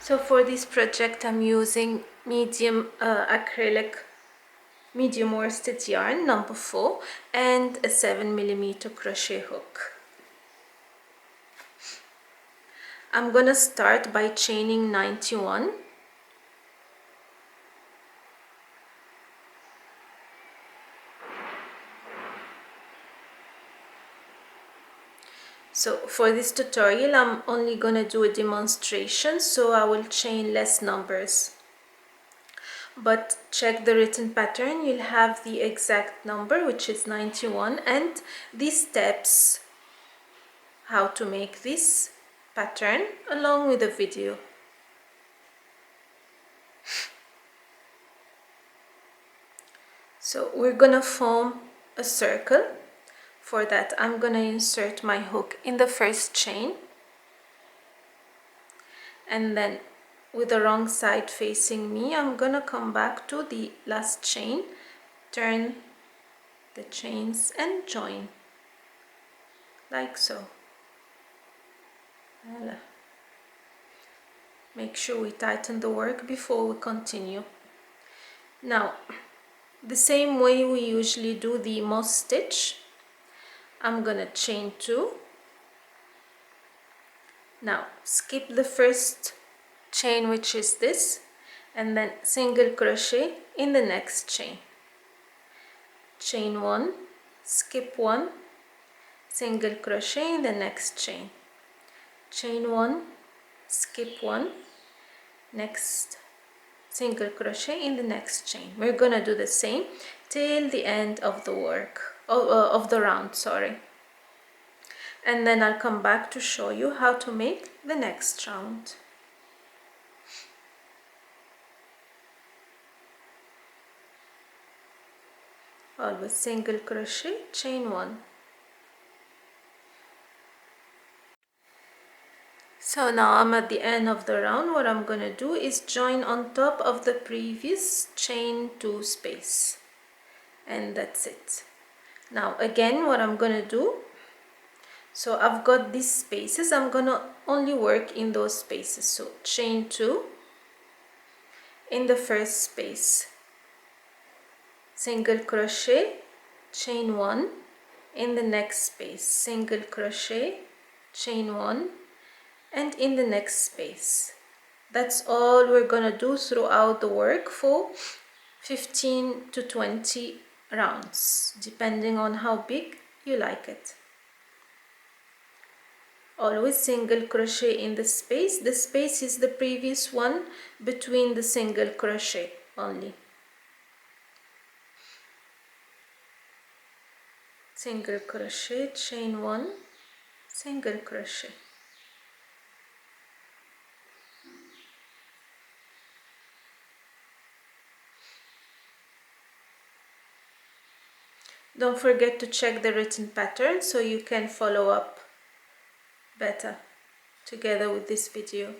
So for this project I'm using medium acrylic medium worsted yarn number 4 and a 7mm crochet hook. I'm gonna start by chaining 91. So for this tutorial I'm only gonna do a demonstration, so I will chain less numbers. But check the written pattern, you'll have the exact number, which is 91, and these steps how to make this pattern along with the video. So we're gonna form a circle. For that I'm gonna insert my hook in the first chain, and then with the wrong side facing me I'm gonna come back to the last chain, turn the chains and join like so. Voila. Make sure we tighten the work before we continue. Now the same way we usually do the moss stitch, I'm gonna chain 2. Now skip the first chain, which is this, and then single crochet in the next chain. Chain 1, skip 1, single crochet in the next chain. Chain 1, skip 1, next single crochet in the next chain. We're gonna do the same till the end of the work, of the round, sorry. And then I'll come back to show you how to make the next round. Always single crochet, chain 1. So now I'm at the end of the round. What I'm gonna do is join on top of the previous chain 2 space, and that's it. Now again what I'm gonna do, so I've got these spaces, I'm gonna only work in those spaces. So chain 2 in the first space, single crochet, chain 1 in the next space, single crochet, chain 1, and in the next space. That's all we're gonna do throughout the work for 15 to 20 rounds, depending on how big you like it. Always single crochet in the space. The space is the previous one between the single crochet only. Single crochet, chain 1, single crochet. Don't forget to check the written pattern so you can follow up better together with this video.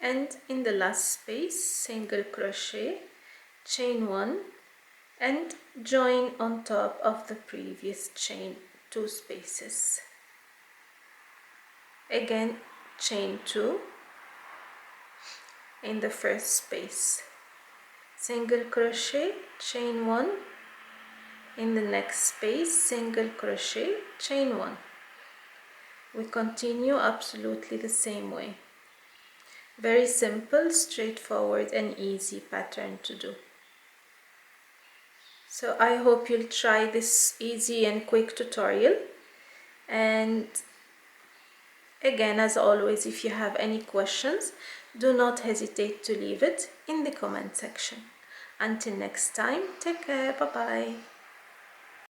And in the last space, single crochet, chain 1, and join on top of the previous chain 2 spaces. Again, chain 2 in the first space, single crochet, chain 1, in the next space, single crochet, chain 1. We continue absolutely the same way. Very simple, straightforward and easy pattern to do. So I hope you'll try this easy and quick tutorial, and again, as always, if you have any questions, do not hesitate to leave it in the comment section. Until next time, take care, bye bye.